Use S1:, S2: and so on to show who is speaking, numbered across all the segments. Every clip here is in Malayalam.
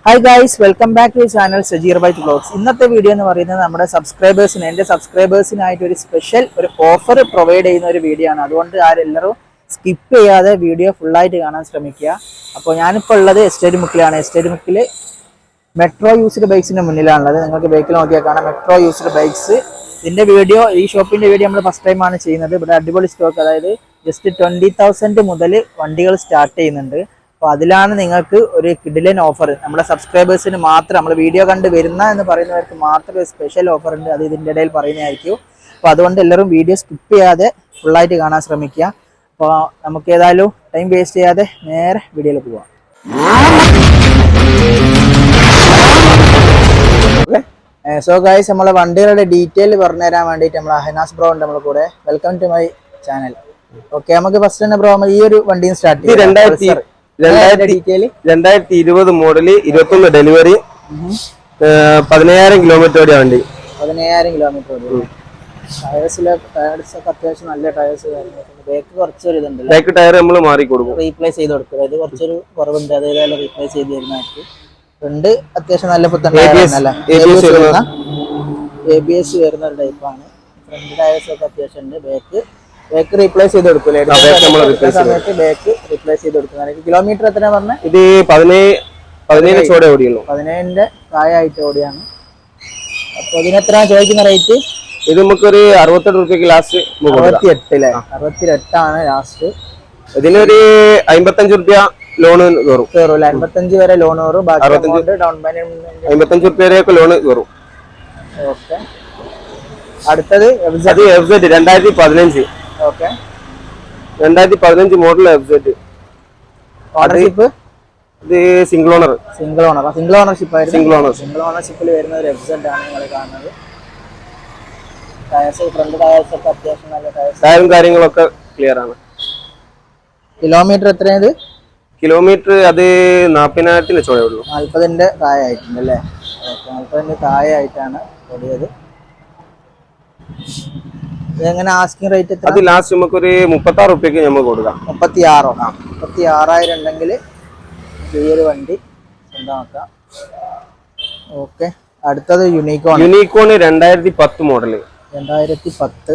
S1: Hi guys, welcome back to the channel Sajir Bite Vlogs. ഇന്നത്തെ വീഡിയോ എന്ന് പറയുന്നത് നമ്മുടെ സബ്സ്ക്രൈബേഴ്സിന് എൻ്റെ സബ്സ്ക്രൈബേഴ്സിനായിട്ട് ഒരു സ്പെഷ്യൽ ഒരു ഓഫർ പ്രൊവൈഡ് ചെയ്യുന്ന ഒരു വീഡിയോ ആണ്. അതുകൊണ്ട് ആരെല്ലാവരും സ്കിപ്പ് ചെയ്യാതെ വീഡിയോ ഫുള്ളായിട്ട് കാണാൻ ശ്രമിക്കുക. അപ്പോൾ ഞാനിപ്പോൾ ഉള്ളത് എസ്റ്റേറ്റ് മുക്കിലാണ്. എസ്റ്റേറ്റ് മുക്കിൽ മെട്രോ യൂസ്ഡ് ബൈക്സിൻ്റെ മുന്നിലാണുള്ളത്. നിങ്ങൾക്ക് ബൈക്കിൽ നോക്കിയാൽ കാണാം മെട്രോ യൂസ്ഡ് ബൈക്സ്. ഇതിൻ്റെ വീഡിയോ ഈ ഷോപ്പിൻ്റെ വീഡിയോ നമ്മൾ ഫസ്റ്റ് ടൈമാണ് ചെയ്യുന്നത്. ഇവിടെ അടിപൊളി സ്റ്റോക്ക്, അതായത് ജസ്റ്റ് 20,000 മുതൽ വണ്ടികൾ സ്റ്റാർട്ട് ചെയ്യുന്നുണ്ട്. അപ്പോൾ അതിലാണ് നിങ്ങൾക്ക് ഒരു കിഡിലൻ ഓഫർ, നമ്മുടെ സബ്സ്ക്രൈബേഴ്സിന് മാത്രം, നമ്മൾ വീഡിയോ കണ്ട് വരുന്ന എന്ന് പറയുന്നവർക്ക് മാത്രം ഒരു സ്പെഷ്യൽ ഓഫർ ഉണ്ട്. അത് ഇതിൻ്റെ ഇടയിൽ പറയുന്നതായിരിക്കും. അപ്പോൾ അതുകൊണ്ട് എല്ലാവരും വീഡിയോ സ്കിപ്പ് ചെയ്യാതെ ഫുള്ളായിട്ട് കാണാൻ ശ്രമിക്കുക. അപ്പോൾ നമുക്ക് ഏതായാലും ടൈം വേസ്റ്റ് ചെയ്യാതെ നേരെ വീഡിയോയിൽ പോവാം. സോ ഗൈസ്, നമ്മളെ വണ്ടികളുടെ ഡീറ്റെയിൽ പറഞ്ഞു തരാൻ വേണ്ടിയിട്ട് നമ്മൾ ഹനാസ് ബ്രോ ഉണ്ട് നമ്മളെ കൂടെ. Welcome to my channel. Okay, നമുക്ക് ഫസ്റ്റ് തന്നെ ബ്രോ ഈ ഒരു വണ്ടിയും സ്റ്റാർട്ട് ചെയ്യാം.
S2: 2020 മോഡല് 21 ഡെലിവറി 15,000 കിലോമീറ്റർ ഓടിയ വണ്ടി.
S1: 15,000 കിലോമീറ്റർ ഓടി. ടയേഴ്സ് ഒക്കെ അത്യാവശ്യം നല്ല ടയേഴ്സ്. ബേക്ക് കുറച്ചൊരു ഇതുണ്ട്,
S2: ബാക്ക് ടയർ നമ്മൾ മാറി കൊടുക്കും,
S1: റീപ്ലേസ് ചെയ്ത് കൊടുക്കും. അത് കുറച്ചൊരു കുറവുണ്ട്, അതേപോലെ റീപ്ലേസ് ചെയ്ത് തരുന്നതായിട്ട്. ഫ്രണ്ട് അത്യാവശ്യം നല്ല പുത്തൻ ABS വരുന്ന ഒരു ടൈപ്പാണ്. ഫ്രണ്ട് ടയേഴ്സ് ഒക്കെ അത്യാവശ്യം ഉണ്ട്. ബേക്ക് റീപ്ലേസ് ചെയ്ത് കൊടുക്കൂലേ സമയത്ത്? ബേക്ക് റീപ്ലേസ് ചെയ്ത് കൊടുക്കുന്ന കിലോമീറ്റർ എത്രയാ പറഞ്ഞ?
S2: ഇത് 17 ചോടെ ഓടിയുള്ളൂ.
S1: 17ന്റെ താഴെയായിട്ട് ഓടിയാണ്. അപ്പൊ ഇതിനെത്ര ചോദിക്കുന്ന റേറ്റ്?
S2: ഇത് നമുക്കൊരു 68 രൂപയ്ക്ക് ലാസ്റ്റ്.
S1: 68 68 ലാസ്റ്റ്.
S2: ഇതിനൊരു 55 രൂപ ലോണ് കയറും.
S1: 55 വരെ ലോൺ കയറും. ബാക്കി ഡൗൺ പേയ്മെന്റ്
S2: 55 രൂപ വരെയൊക്കെ ലോണ് കയറും.
S1: ഓക്കെ, അടുത്തത്
S2: FZ 2015.
S1: Okay,
S2: 2015 model FZ.
S1: Ownership
S2: ഇത് സിംഗിൾ ഓണർഷിപ്പ് ആയിരുന്നു.
S1: സിംഗിൾ ഓണർഷിപ്പിൽ വരുന്ന ഒരു FZ ആണ് നിങ്ങൾ കാണുന്നത്. ടയർസ്, ഫ്രണ്ട് ടയർസ് ഒക്കെ അത്യാവശ്യം നല്ല
S2: ടയറും കാര്യങ്ങളൊക്കെ ക്ലിയർ ആണ്.
S1: കിലോമീറ്റർ എത്രയത്?
S2: കിലോമീറ്റർ അത് 40,000 ചോടെ ഉള്ളൂ.
S1: 40ന്റെ താഴെ ആയിട്ടുണ്ട് അല്ലേ? 40ന്റെ താഴെ ആയിട്ടാണ് ഓടിയത്. ഇതെങ്ങനെ ആസ്കിംഗ് റേറ്റ്?
S2: അത് ലാസ്റ്റ് നമുക്കൊരു 36 രൂപയ്ക്ക് നമുക്ക് കൊടുക്കാം.
S1: 36,000 ഉണ്ടെങ്കിൽ ചെറിയൊരു വണ്ടി സ്വന്തമാക്കാം. ഓക്കെ, അടുത്തത് യൂണിക്കോൺ
S2: 2010 മോഡല്.
S1: 2010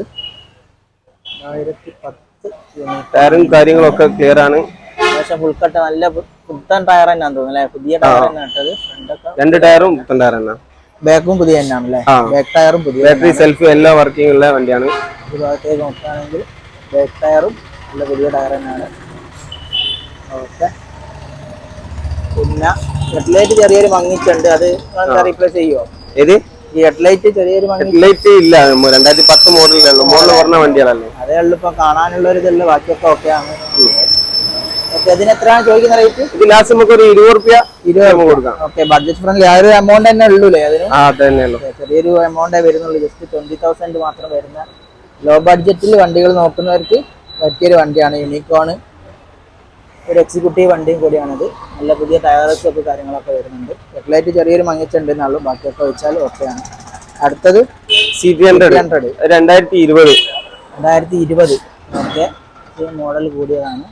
S2: ടയറും കാര്യങ്ങളൊക്കെ ക്ലിയർ ആണ്.
S1: ഫുൾ കട്ട് നല്ല പുത്തൻ ടയർ തന്നെയാന്ന് തോന്നുന്നു അല്ലേ? പുതിയ ടയർ തന്നെ ഇട്ടത്.
S2: രണ്ട് ടയറും പുത്തൻ ടയർ തന്നെ.
S1: ബാക്കും പുതിയ തന്നെയാണ് അല്ലേ? ബാക്ക് ടയറും പുതിയ.
S2: ബാറ്ററി സെൽഫ് എല്ലാം വർക്കിംഗ് ഉള്ള വണ്ടിയാണ്.
S1: ഈ ഭാഗത്തേക്ക് നോക്കുകയാണെങ്കിൽ ബാക്ക് ടയറും നല്ല പുതിയ ടയർ തന്നെയാണ്. ഓക്കെ, പിന്നെ ഹെഡ്ലൈറ്റ് ചെറിയൊരു മങ്ങിച്ചുണ്ട്. അത് റീപ്ലേസ് ചെയ്യുമോ?
S2: ഏത്?
S1: ഈ ഹെഡ്ലൈറ്റ് ചെറിയൊരു
S2: ഹെഡ്ലൈറ്റ് ഇല്ല. 2010 മോഡലിലുള്ളൂ. മോഡൽ പറഞ്ഞ വണ്ടിയാണല്ലോ.
S1: അതേ ഉള്ളു ഇപ്പൊ കാണാനുള്ള ഒരു ഇതല്ല, ബാക്കിയൊക്കെ ഓക്കെയാണ്. ഓക്കെ, അതിനെത്രയാണ് ചോദിക്കുന്ന റേറ്റ്?
S2: ഇത് ലാസ്റ്റ് നമുക്ക് ഒരു 20 രൂപ കൊടുക്കാം.
S1: Okay, budget friendly. ആ ഒരു എമൗണ്ട് തന്നെ ഉള്ളൂല്ലേ അതിന്?
S2: തന്നെയുള്ളൂ.
S1: ചെറിയൊരു എമൗണ്ടേ വരുന്നുള്ളൂ. ജസ്റ്റ് 20,000 മാത്രം വരുന്ന ലോ ബഡ്ജറ്റിൽ വണ്ടികൾ നോക്കുന്നവർക്ക് പറ്റിയൊരു വണ്ടിയാണ് യൂണിക്കോൺ. ഒരു എക്സിക്യൂട്ടീവ് വണ്ടിയും കൂടിയാണിത്. നല്ല പുതിയ ടയർസ് ഒക്കെ കാര്യങ്ങളൊക്കെ വരുന്നുണ്ട്. ഹെഡ്ലൈറ്റ് ചെറിയൊരു മങ്ങിച്ചുണ്ട് എന്നുള്ളൂ, ബാക്കിയൊക്കെ വെച്ചാൽ ഓക്കെയാണ്. അടുത്തത്
S2: CT100 2020.
S1: ഓക്കെ, മോഡൽ കൂടിയതാണ്.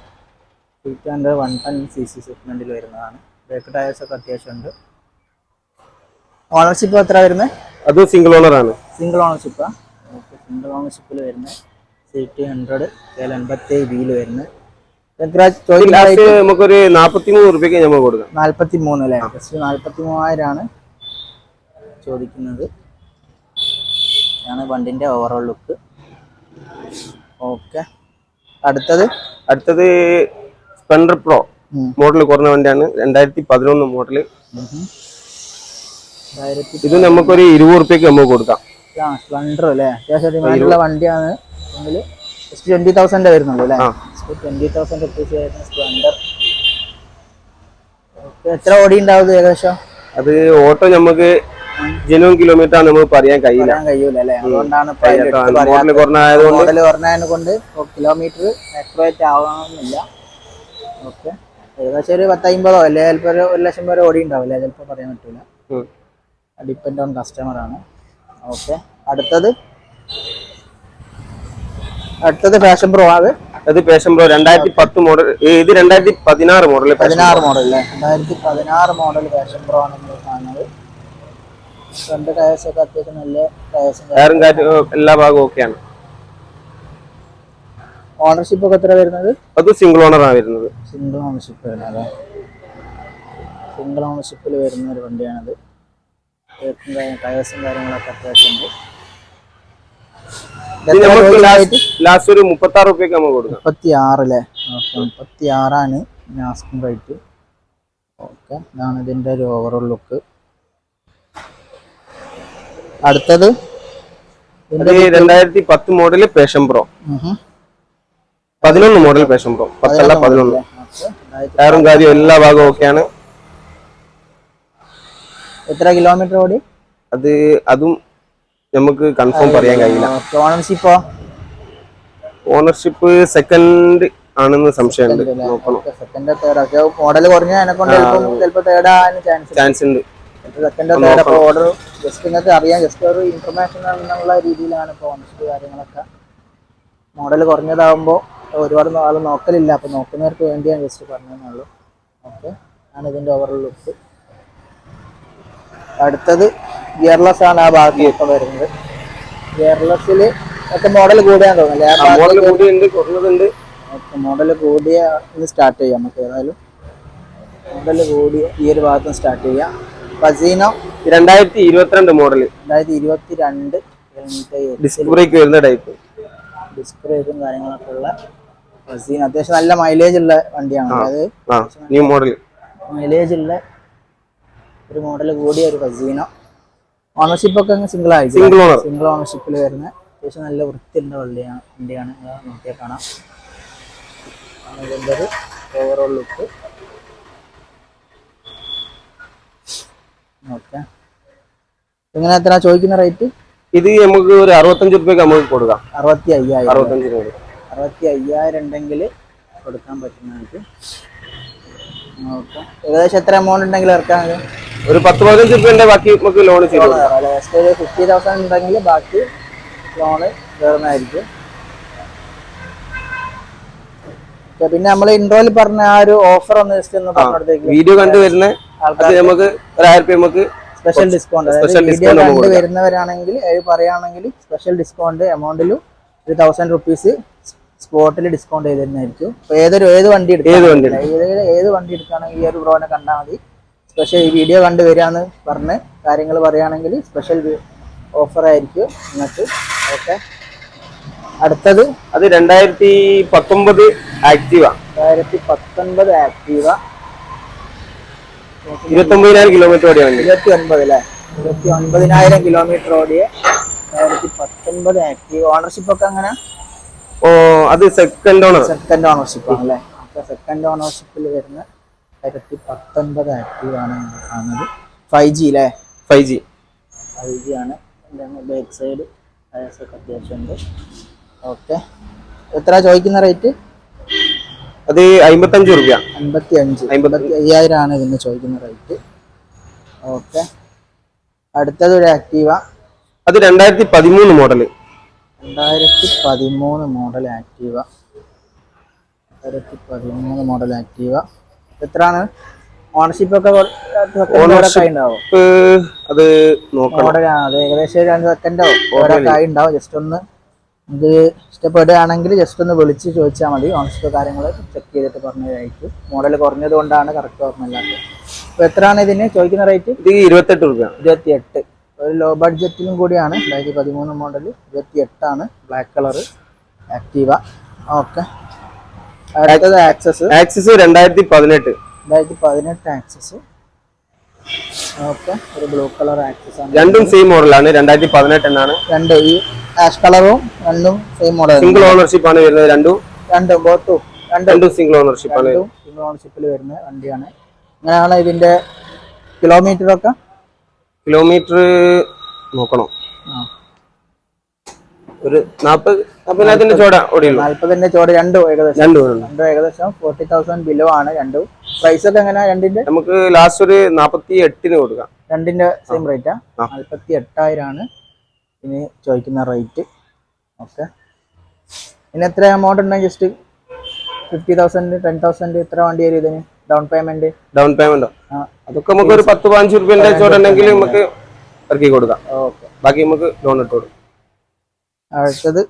S1: 110cc സെഗ്മെന്റിൽ വരുന്നതാണ്. ബ്രേക്ക് ടയേഴ്സ് ഒക്കെ അത്യാവശ്യം ഉണ്ട്. ഓണർഷിപ്പ് എത്ര വരുന്നത്?
S2: അത് സിംഗിൾ ഓണർ ആണ്.
S1: സിംഗിൾ ഓണർഷിപ്പാ? ഓക്കെ, സിംഗിൾ ഓണർഷിപ്പിൽ വരുന്ന CT100 87 വരുന്നത്.
S2: നമുക്കൊരു 43 രൂപയ്ക്ക് നമുക്ക് കൊടുക്കാം.
S1: 43 അല്ലേ? ജസ്റ്റ് 43,000 ആണ് ചോദിക്കുന്നത്. ആണ് വണ്ടിന്റെ ഓവറോൾ ലുക്ക്. ഓക്കെ, അടുത്തത്
S2: സ്പ്ലെൻഡർ പ്രോ മോഡൽ കുറഞ്ഞ വണ്ടിയാണ്. 2011 മോഡല്. ഇത് നമുക്കൊരു 20 രൂപയ്ക്ക് നമുക്ക് കൊടുക്കാം.
S1: സ്പ്ലെൻഡർ അല്ലേ? അത്യാവശ്യം ഡിമാൻഡുള്ള വണ്ടിയാണ്. 20,000 വരുന്നുള്ളൂ അല്ലേ? 20,000 റുപ്പീസ് വരുന്ന സ്പ്ലെൻഡർ. എത്ര ഓടി ഉണ്ടാവും ഏകദേശം?
S2: അത് ഓട്ടോ നമുക്ക് ജനുവൻ കിലോമീറ്റർ ആണ് നമുക്ക് പറയാൻ കഴിയൂല
S1: അല്ലേ? അതുകൊണ്ടാണ് കൊണ്ട് കിലോമീറ്റർ ആക്യുറേറ്റ് ആവാമെന്നില്ല. ഓക്കെ, ഏകദേശം ഒരു 10-50 അല്ലേ, ചിലപ്പോൾ 1,00,000 വരെ ഓടി ഉണ്ടാവില്ല, ചിലപ്പോൾ പറയാൻ പറ്റൂല. ഡിപ്പെൻഡ് ഓൺ കസ്റ്റമർ ആണ്. ഓക്കെ, അടുത്തത് ഫാഷൻ പ്രോ. അത്
S2: അത് പാഷൻ പ്രോ 2010 മോഡൽ. ഇത് 2016 മോഡൽ.
S1: 16 മോഡൽ അല്ലേ? 2016 മോഡൽ പാഷൻ പ്രോ ആണ് നമ്മൾ കാണുന്നത്. ഫ്രണ്ട് ടയേഴ്സ് ഒക്കെ അത്യാവശ്യം നല്ല
S2: ടയറും കാറ്റും എല്ലാ ഭാഗവും ഓക്കെയാണ്.
S1: ഓണർഷിപ്പ് ഒക്കെ എത്ര വരുന്നത്?
S2: അത് സിംഗിൾ ഓണർ ആണ് വരുന്നത്.
S1: സിംഗിൾ ഓണർഷിപ്പ് വരുന്നത്. സിംഗിൾ ഓണർഷിപ്പിൽ വരുന്ന ഒരു വണ്ടിയാണത്. ടയേഴ്സും കാര്യങ്ങളൊക്കെ അത്യാവശ്യം ഉണ്ട്.
S2: ലാസ്റ്റ് ഒരു 36 രൂപയ്ക്ക് നമുക്ക് കൊടുക്കാം.
S1: 36 അല്ലേ? ഓക്കെ, 36 ആണ് ആസ്കിംഗ് റേറ്റ്. ഓക്കെ, ഇതാണ് ഇതിന്റെ ഒരു ഓവറോൾ ലുക്ക്. അടുത്തത്
S2: 2010 model passion pro. 11 model passion pro. 10 അല്ല 11. ടയറും കാര്യവും എല്ലാ ഭാഗവും ഓക്കെയാണ്.
S1: എത്ര കിലോമീറ്റർ ഓടി?
S2: അതും നമുക്ക് കൺഫേം പറയാൻ കഴിയില്ല.
S1: ഓണർഷിപ്പോ?
S2: ഓണർഷിപ്പ് സെക്കൻഡ് ആണെന്ന് സംശയമുണ്ട്.
S1: സെക്കൻഡ് തേർഡ് മോഡൽ കുറഞ്ഞ ചിലപ്പോൾ തേർഡ് ആവാൻ
S2: ചാൻസ് ഉണ്ട്.
S1: സെക്കൻഡോ തേർഡോ ഓർഡർ ജസ്റ്റ് നിങ്ങൾക്ക് അറിയാം, ജസ്റ്റ് ഒരു ഇൻഫർമേഷൻ എന്നുള്ള രീതിയിലാണ് ഇപ്പോൾ ഓണർഷിപ്പ് കാര്യങ്ങളൊക്കെ. മോഡൽ കുറഞ്ഞതാകുമ്പോൾ ഒരുപാട് ആൾ നോക്കലില്ല, അപ്പോൾ നോക്കുന്നവർക്ക് വേണ്ടിയാണ് ജസ്റ്റ് പറഞ്ഞതെന്നുള്ളൂ. ഓക്കെ, ആണ് ഇതിൻ്റെ ഓവറോൾ ലുക്ക്. അടുത്തത് ഗിയർലെസ് ആണ് ആ ഭാഗത്ത് ഇപ്പോൾ വരുന്നത്. ഗിയർലെസ്സിൽ ഒക്കെ മോഡൽ കൂടിയാന്ന് തോന്നുന്നില്ലേ? മോഡൽ കൂടിയ ഒന്ന് സ്റ്റാർട്ട് ചെയ്യാം നമുക്ക്. ഏതായാലും മോഡൽ കൂടിയ ഈ ഒരു ഭാഗത്ത് സ്റ്റാർട്ട് ചെയ്യാം. ഫസീനോ
S2: 2022 മോഡൽ.
S1: 2022
S2: ഡിസ്ക് ബ്രേക്ക് വരുന്ന ടൈപ്പ്.
S1: ഡിസ്ക് ബ്രേക്കും കാര്യങ്ങളൊക്കെ ഉള്ള ഫസീനോ. അത്യാവശ്യം നല്ല മൈലേജ് ഉള്ള വണ്ടിയാണ്. അതായത്
S2: ന്യൂ മോഡൽ
S1: മൈലേജ് ഉള്ള ഒരു മോഡൽ കൂടിയ ഒരു ഫസീനോ. ഓണർഷിപ്പ് ഒക്കെ സിംഗിൾ ആയി, സിംഗിൾ ഓണർഷിപ്പിൽ വരുന്ന അത്യാവശ്യം നല്ല വൃത്തിയുള്ള വണ്ടിയാണ്. നോക്കിയാൽ കാണാം. ഇതിൻ്റെ ഒരു ഓവറോൾ ലുക്ക്. ഓക്കെ, ഇങ്ങനെ എത്ര ചോദിക്കുന്ന റേറ്റ്?
S2: ഇത് നമുക്ക് ഒരു 65 രൂപയ്ക്ക് നമുക്ക് കൊടുക്കാം.
S1: 65,000 ഉണ്ടെങ്കിൽ കൊടുക്കാൻ പറ്റുന്നതായിട്ട്. ഓക്കെ, ഏകദേശം എത്ര എമൗണ്ട് ഉണ്ടെങ്കിൽ ഇറക്കാൻ?
S2: ഒരു 10-15 രൂപയുടെ ബാക്കി നമുക്ക് ലോൺ ചെയ്യാം.
S1: 50,000 ഉണ്ടെങ്കിൽ ബാക്കി ലോണ് കയറുന്നതായിരിക്കും. പിന്നെ നമ്മൾ ഇൻട്രോയിൽ പറഞ്ഞ ആ ഒരു ഓഫർ ഒന്ന് ജസ്റ്റ് ഒന്ന് പറഞ്ഞിടത്തേക്ക്
S2: വീഡിയോ കണ്ടു വരുന്ന ആൾക്കാർ നമുക്ക് 1000 രൂപ നമുക്ക്
S1: സ്പെഷ്യൽ ഡിസ്കൗണ്ട്. വീഡിയോ കണ്ട് വരുന്നവരാണെങ്കിൽ പറയുകയാണെങ്കിൽ സ്പെഷ്യൽ ഡിസ്കൗണ്ട് എമൗണ്ടിലും 1000 റുപ്പീസ് സ്പോട്ടിൽ ഡിസ്കൗണ്ട് ചെയ്തിരുന്നതായിരിക്കും. ഏത് വണ്ടി എടുക്കുകയാണെങ്കിൽ ഈ ഒരു ബ്രോനെ കണ്ടാൽ മതി. സ്പെഷ്യൽ ഈ വീഡിയോ കണ്ട് വരികയെന്ന് പറഞ്ഞ് കാര്യങ്ങൾ പറയുകയാണെങ്കിൽ സ്പെഷ്യൽ ഓഫർ ആയിരിക്കും നിങ്ങൾക്ക്. ഓക്കെ, അടുത്തത്
S2: അത് 2019 ആക്റ്റീവ.
S1: 2019 ആക്റ്റീവ
S2: 29,000 കിലോമീറ്റർ ഓടിയ വണ്ടി.
S1: 29,000 കിലോമീറ്റർ ഓടിയ 2019 ആക്റ്റീവ്. ഓണർഷിപ്പ് ഒക്കെ അങ്ങനെ?
S2: അത് സെക്കൻഡ്
S1: ഓണർഷിപ്പ് ആണല്ലേ? സെക്കൻഡ് ഓണർഷിപ്പിൽ വരുന്ന 2019 ആക്റ്റീവ് ആണ് കാണുന്നത്. 5G അല്ലേ?
S2: 5G
S1: ആണ്. ബാക്ക് സൈഡ് ടയേഴ്സൊക്കെ അത്യാവശ്യം ഉണ്ട്. ഓക്കെ, എത്ര ചോദിക്കുന്ന റേറ്റ്?
S2: അത് 55 രൂപ.
S1: 55,000 ആണ് ഇതിന് ചോദിക്കുന്ന റേറ്റ്. ഓക്കെ, അടുത്തത് ഒരു ആക്റ്റീവ.
S2: അത് 2013 model.
S1: 2013 model Activa. 2013 model Activa. എത്രയാണ് ഓണർഷിപ്പ് ഒക്കെ?
S2: അത്
S1: അത് ഏകദേശം 2 സെക്കൻഡോ ആയി ഉണ്ടാവും. ജസ്റ്റ് ഒന്ന് ഇത് ഇഷ്ടപ്പെടുകയാണെങ്കിൽ ജസ്റ്റ് ഒന്ന് വിളിച്ച് ചോദിച്ചാൽ മതി. ഓണർഷിപ്പ് കാര്യങ്ങൾ ചെക്ക് ചെയ്തിട്ട് പറഞ്ഞതായിരിക്കും. മോഡൽ കുറഞ്ഞത് കൊണ്ടാണ് കറക്റ്റ് ഓർമ്മയില്ലാത്തത്. അപ്പോൾ എത്രയാണ് ഇതിന് ചോദിക്കുന്ന റേറ്റ്?
S2: ഇത് 28 രൂപ.
S1: 28. ഒരു ലോ ബഡ്ജറ്റിലും കൂടിയാണ്. 2013 മോഡൽ 28 ആണ്. Black colour Activa. ഓക്കെ, അടുത്തത് ആക്സസ്.
S2: 2018
S1: ആക്സസ്. ഓക്കെ, ഒരു ബ്ലൂ കളർ ആക്സസ് ആണ്.
S2: രണ്ടും സെയിം മോഡലാണ്. 2018 എന്നാണ്.
S1: രണ്ട് ഈ ആഷ് കളറും രണ്ടും സെയിം മോഡൽ.
S2: സിംഗിൾ ഓണർഷിപ്പ് ആണ് വരുന്നത്. രണ്ടും സിംഗിൾ ഓണർഷിപ്പ് ആണ്.
S1: സിംഗിൾ ഓണർഷിപ്പിൽ വരുന്ന വണ്ടിയാണ്. അങ്ങനെയാണ് ഇതിന്റെ കിലോമീറ്റർ ഒക്കെ.
S2: കിലോമീറ്റർ നോക്കണം. ഒരു 40,000 ചോട ഓടിയുള്ളൂ.
S1: 40,000 ചോട. രണ്ടും ഏകദേശം 40,000 ബിലോ ആണ്. രണ്ടും പ്രൈസ് ഒക്കെ എങ്ങനെയാ രണ്ടിന്റെ?
S2: നമുക്ക് ലാസ്റ്റ് ഒരു 48 കൊടുക്കാം.
S1: രണ്ടിന്റെ സെയിം റേറ്റാ? 48,000 ആണ് ഇനി ചോദിക്കുന്ന റേറ്റ്. ഓക്കെ, ഇനി എത്ര എമൗണ്ട് ഉണ്ടെങ്കിൽ ജസ്റ്റ് 50,000 10,000 ഇത്ര വണ്ടി വരും ഇതിന് ഡൗൺ പേയ്മെന്റ്?
S2: ഡൗൺ പേയ്മെന്റോ അതൊക്കെ നമുക്ക് ഒരു 10-15 റുപ്യന്റെ ചോടുണ്ടെങ്കിൽ നമുക്ക് ഇറക്കി കൊടുക്കാം.
S1: ഓക്കെ.
S2: ബാക്കി നമുക്ക് ലോൺ ഇട്ട് കൊടുക്കാം.
S1: അടുത്തത്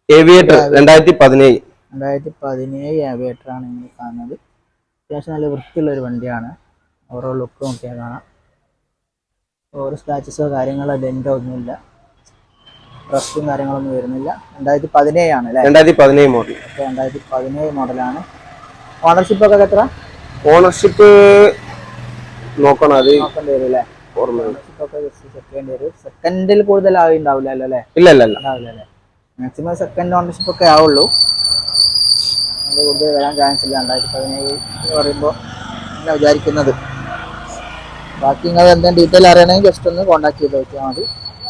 S2: ഏവിയേറ്റർ 2017.
S1: 2017 ഏവിയേറ്റർ ആണ് നിങ്ങൾ കാണുന്നത്. അത്യാവശ്യം നല്ല വൃത്തിയുള്ള ഒരു വണ്ടിയാണ്. ഓരോ ലുക്ക് നോക്കിയാൽ കാണാം. ഓരോ സ്ക്രാച്ചസോ കാര്യങ്ങളോ ഡെന്റോ ഒന്നുമില്ല, റസ്റ്റും കാര്യങ്ങളൊന്നും വരുന്നില്ല. 2017 ആണ് അല്ലേ?
S2: 2017 മോഡൽ.
S1: 2017 മോഡലാണ്. ഓണർഷിപ്പ് ഒക്കെ എത്ര?
S2: ഓണർഷിപ്പ് നോക്കണം, അത്
S1: നോക്കേണ്ടി വരും അല്ലേ?
S2: ഓർമ്മ
S1: സെക്കൻഡിൽ കൂടുതൽ ആവുണ്ടാവില്ല അല്ലേ?
S2: ഇല്ല
S1: മാക്സിമം സെക്കൻഡ് ഓണർഷിപ്പ് ഒക്കെ ആവുള്ളൂ. അതിൻ്റെ കൂടുതൽ വരാൻ ചാൻസ് ഇല്ല 2017 എന്ന് പറയുമ്പോൾ എന്നാ വിചാരിക്കുന്നത്. ബാക്കി നിങ്ങൾ എന്തെങ്കിലും ഡീറ്റെയിൽ അറിയണമെങ്കിൽ ജസ്റ്റ് ഒന്ന് കോൺടാക്ട് ചെയ്ത് നോക്കിയാൽ മതി.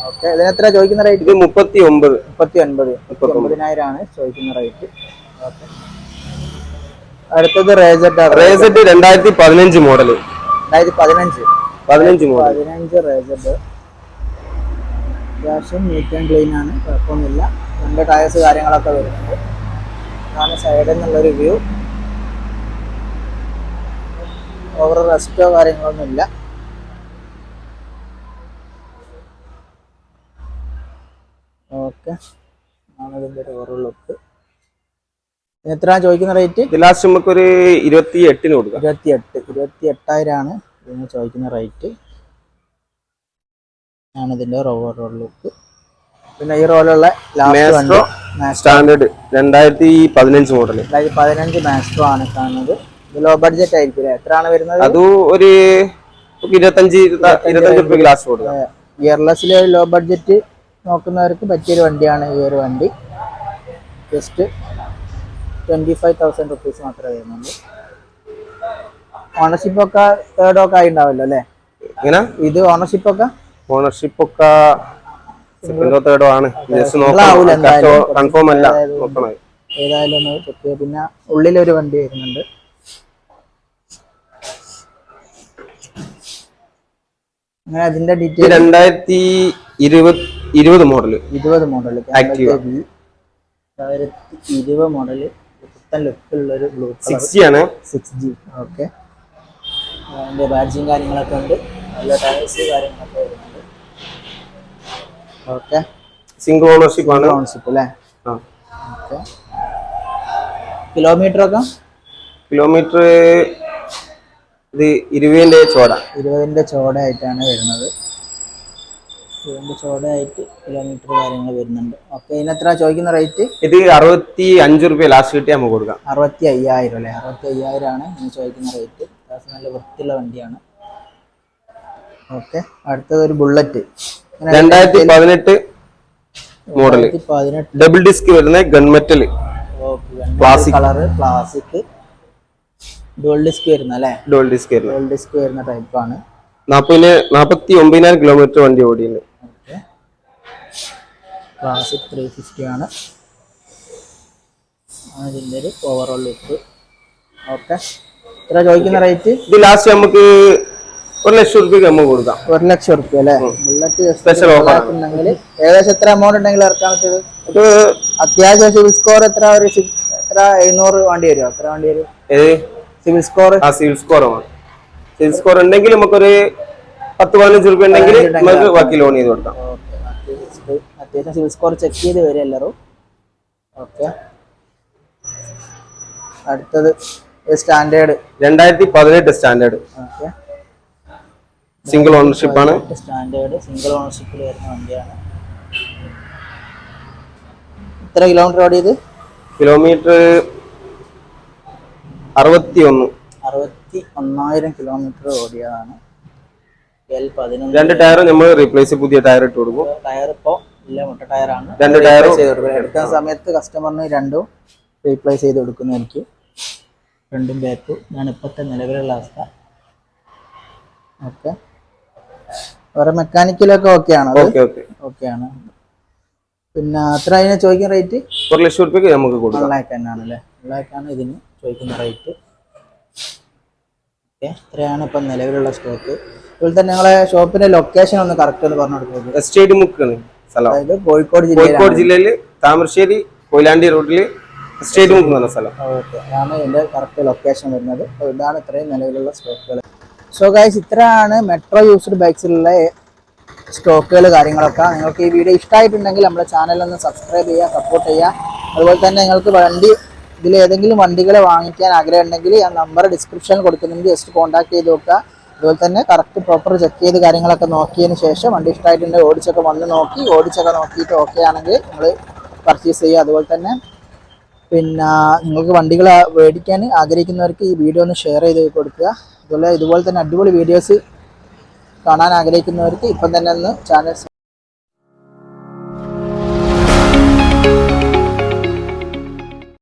S1: ഓക്കെ. ഇതിന് എത്ര ചോദിക്കുന്ന റേറ്റ്? 39,000 ആണ് ചോദിക്കുന്ന റേറ്റ്. ഓക്കെ. അടുത്തത് റേസർ
S2: 2015 മോഡൽ.
S1: 2015 റേസർ. അത്യാവശ്യം നീറ്റ് ആൻഡ് ക്ലീൻ ആണ്, കുഴപ്പമൊന്നുമില്ല. 2 ടയേഴ്സ് കാര്യങ്ങളൊക്കെ വരുന്നുണ്ട്. അതാണ് സൈഡിൽ നിന്നുള്ളൊരു വ്യൂ. ഓവർ റെസ്റ്റോ കാര്യങ്ങളൊന്നും ഇല്ല. ഓക്കെ. ആണ് ഇതിൻ്റെ ഒരു ഓവർ ലുക്ക്. എത്ര ചോദിക്കുന്ന റേറ്റ്?
S2: ലാസ്റ്റ് നമുക്ക് ഒരു 28 കൊടുക്കാം.
S1: 28,000 ആണ് ഇതിന് ചോദിക്കുന്ന റേറ്റ്. ആണ് ഇതിൻ്റെ ഓവർ ലുക്ക്. പിന്നെ ഈ റോലുള്ള ലാസ്റ്റ്
S2: സ്റ്റാൻഡേർഡ് 2015 മോഡൽ.
S1: 2015 മാസ്ട്രോ ആണ് കാണുന്നത്. ഇത് ലോ ബഡ്ജറ്റ് ആയിരിക്കും. എത്രയാണ് വരുന്നത്?
S2: അത് ഒരു 25 രൂപയ്ക്ക് ലാസ്റ്റ് കൊടുക്കാം.
S1: ഗിയർലെസ്സിലെ ലോ ബഡ്ജറ്റ് നോക്കുന്നവർക്ക് പറ്റിയൊരു വണ്ടിയാണ് ഈ ഒരു വണ്ടി. ജസ്റ്റ് 25,000 റുപ്പീസ് മാത്രമേ വരുന്നുള്ളൂ. ഓണർഷിപ്പ് ഒക്കെ തേർഡ് ഒക്കെ ആയി ഉണ്ടാവല്ലോ അല്ലേ?
S2: എങ്ങനെ
S1: ഇത് ഓണർഷിപ്പ് ഒക്കെ
S2: സെക്കൻഡോ തേർഡോ ആണ്. കൺഫേം അല്ല, നോക്കണം.
S1: ഏതായാലും ഒന്ന് ചെക്ക് ചെയ്യുക. പിന്നെ ഉള്ളിലൊരു വണ്ടി വരുന്നുണ്ട്. അങ്ങനെ അതിന്റെ ഡീറ്റെയിൽ
S2: 2020 മോഡൽ.
S1: 20 model 2020 model. പുത്തൻ ലുക്കുള്ള ഒരു ബ്ലൂ
S2: 6G ആണ്.
S1: 6G. ഓക്കെ. അതിന്റെ ബാഡ്ജിങ് കാര്യങ്ങളൊക്കെ ഉണ്ട്. നല്ല ടയേഴ്സ് കാര്യങ്ങളൊക്കെ വരുന്നുണ്ട്. ഓക്കെ.
S2: സിംഗിൾ ഓണർഷിപ്പ് ആണ്.
S1: അല്ലേ? ഓക്കെ. കിലോമീറ്റർ
S2: ഇത് 20ന്റെ
S1: ചോടയായിട്ടാണ് വരുന്നത്. 20 ചോടയായിട്ട് കിലോമീറ്റർ കാര്യങ്ങൾ വരുന്നുണ്ട്. ഓക്കെ. ഇതിനെത്ര ചോദിക്കുന്ന റേറ്റ്?
S2: ഇത് 65 രൂപ ലാസ്റ്റ് കിട്ടിയാൽ നമുക്ക് കൊടുക്കാം.
S1: 65,000 അല്ലേ? 65,000 ആണ് ഇതിന് ചോദിക്കുന്ന റേറ്റ്. നല്ല വൃത്തിയുള്ള വണ്ടിയാണ്. ഓക്കെ. അടുത്തത് ഒരു ബുള്ളറ്റ്
S2: 2018 മോഡൽ. ഡബിൾ ഡിസ്ക് വരുന്ന gunmetal classic
S1: colour. Classic dual disk വരുന്ന അല്ലേ?
S2: ഡുവൽ ഡിസ്ക്
S1: വരുന്ന ടൈപ്പാണ്.
S2: 49,000 കിലോമീറ്റർ വണ്ടി ഓടിയുണ്ട്.
S1: ക്ലാസിക് 350 ആണ് അതിൻ്റെ ഒരു ഓവറോൾ ലുക്ക്. ഓക്കെ. എത്ര ചോദിക്കുന്ന റേറ്റ്?
S2: ഇത് ലാസ്റ്റ് നമുക്ക് 1,00,000 രൂപയ്ക്ക് നമുക്ക് കൊടുക്കാം.
S1: 1,00,000 രൂപ അല്ലേ? ബുള്ളറ്റ് സ്പെഷ്യൽ ഓഫർ ഉണ്ടെങ്കിൽ ഏകദേശം എത്ര എമൗണ്ട് ഉണ്ടെങ്കിൽ ഇറക്കാൻ പറ്റുന്നത്?
S2: ഇത്
S1: അത്യാവശ്യം സിവിൽ സ്കോർ എത്ര? ഒരു 700 വണ്ടി വരുമോ? എത്ര വണ്ടി വരും സിവിൽ സ്കോർ?
S2: സിവിൽ സ്കോർ ഉണ്ടെങ്കിൽ നമുക്കൊരു 10-15 രൂപ ഉണ്ടെങ്കിൽ നമുക്ക് ബാക്കി ലോൺ ചെയ്ത് കൊടുക്കാം.
S1: അത്യാവശ്യം സിവിൽ സ്കോർ ചെക്ക് ചെയ്ത് വരും എല്ലാവരും. ഓക്കെ. അടുത്തത് standard
S2: 2018 standard.
S1: Okay.
S2: Single ownership ആണ്.
S1: സ്റ്റാൻഡേർഡ് സിംഗിൾ ഓണർഷിപ്പിൽ വരുന്ന വണ്ടിയാണ്. എത്ര കിലോമീറ്റർ ഓടിയത്?
S2: കിലോമീറ്റർ
S1: 61,000 കിലോമീറ്റർ ഓടിയതാണ്. L11
S2: 2 ടയർ നമ്മൾ റീപ്ലേസ് പുതിയ ടയർ ഇട്ട് കൊടുക്കും.
S1: ടയർ ഇപ്പോൾ ഇല്ല, മുട്ട ടയറാണ്.
S2: 2 ടയർ
S1: എടുക്കുന്ന സമയത്ത് കസ്റ്റമറിന് 2ഉം റീപ്ലേസ് ചെയ്ത് കൊടുക്കുന്നതായിരിക്കും. 2ഉം ബാക്കും. ഇതാണ് ഇപ്പോഴത്തെ നിലവിലുള്ള അവസ്ഥ. ഓക്കെ. വേറെ മെക്കാനിക്കലൊക്കെ ഓക്കെ ആണോ? ഓക്കെ ആണ്. പിന്നെ അത്ര അതിനെ ചോദിക്കുന്ന റേറ്റ്?
S2: 1,00,000 രൂപയ്ക്ക് നമുക്ക് കൊടുക്കാം.
S1: 1,00,000 തന്നെയാണല്ലേ? 1,00,000 ഇതിന് ചോദിക്കുന്ന റേറ്റ്. ഓക്കെ. ഇത്രയാണ് ഇപ്പം നിലവിലുള്ള സ്റ്റോക്ക്. അതുപോലെ തന്നെ ഞങ്ങളെ ഷോപ്പിന്റെ ലൊക്കേഷൻ ഒന്ന് കറക്റ്റ് ഒന്ന് പറഞ്ഞു കൊടുക്കുന്നത്.
S2: എസ്റ്റേറ്റ് മുക്കാണ് സ്ഥലം.
S1: അതായത് കോഴിക്കോട്
S2: ജില്ലയിൽ താമരശ്ശേരി കൊയിലാണ്ടി റൂട്ടിൽ സ്റ്റേറ്റ് മുക്ക് എന്ന് പറഞ്ഞ സ്ഥലം.
S1: ഓക്കെ, അതാണ് ഇതിൻ്റെ കറക്റ്റ് ലൊക്കേഷൻ വരുന്നത്. അപ്പോൾ ഇതാണ് ഇത്രയും നിലവിലുള്ള സ്റ്റോക്കുകൾ. സോ ഗൈസ്, ഇത്രയാണ് മെട്രോ യൂസ്ഡ് ബൈക്സിലുള്ള സ്റ്റോക്കുകൾ കാര്യങ്ങളൊക്കെ. നിങ്ങൾക്ക് ഈ വീഡിയോ ഇഷ്ടമായിട്ടുണ്ടെങ്കിൽ നമ്മുടെ ചാനലൊന്ന് സബ്സ്ക്രൈബ് ചെയ്യുക, സപ്പോർട്ട് ചെയ്യുക. അതുപോലെ തന്നെ നിങ്ങൾക്ക് ഇതിൽ ഏതെങ്കിലും വണ്ടികൾ വാങ്ങിക്കാൻ ആഗ്രഹം ഉണ്ടെങ്കിൽ ആ നമ്പർ ഡിസ്ക്രിപ്ഷനിൽ കൊടുക്കുന്നുണ്ട്, ജസ്റ്റ് കോൺടാക്ട് ചെയ്ത് നോക്കുക. അതുപോലെ തന്നെ കറക്റ്റ് പ്രോപ്പർ ചെക്ക് ചെയ്ത് കാര്യങ്ങളൊക്കെ നോക്കിയതിന് ശേഷം വണ്ടി ഇഷ്ടമായിട്ടുണ്ടെങ്കിൽ ഓടിച്ചൊക്കെ വന്ന് നോക്കി, ഓടിച്ചൊക്കെ നോക്കിയിട്ട് ഓക്കെ ആണെങ്കിൽ നിങ്ങൾ പർച്ചേസ് ചെയ്യുക. അതുപോലെ തന്നെ പിന്നെ നിങ്ങൾക്ക് വണ്ടികൾ മേടിക്കാൻ ആഗ്രഹിക്കുന്നവർക്ക് ഈ വീഡിയോ ഒന്ന് ഷെയർ ചെയ്ത് കൊടുക്കുക. അതുപോലെ തന്നെ അടിപൊളി വീഡിയോസ് കാണാൻ ആഗ്രഹിക്കുന്നവർക്ക് ഇപ്പം തന്നെ ഒന്ന് ചാനൽ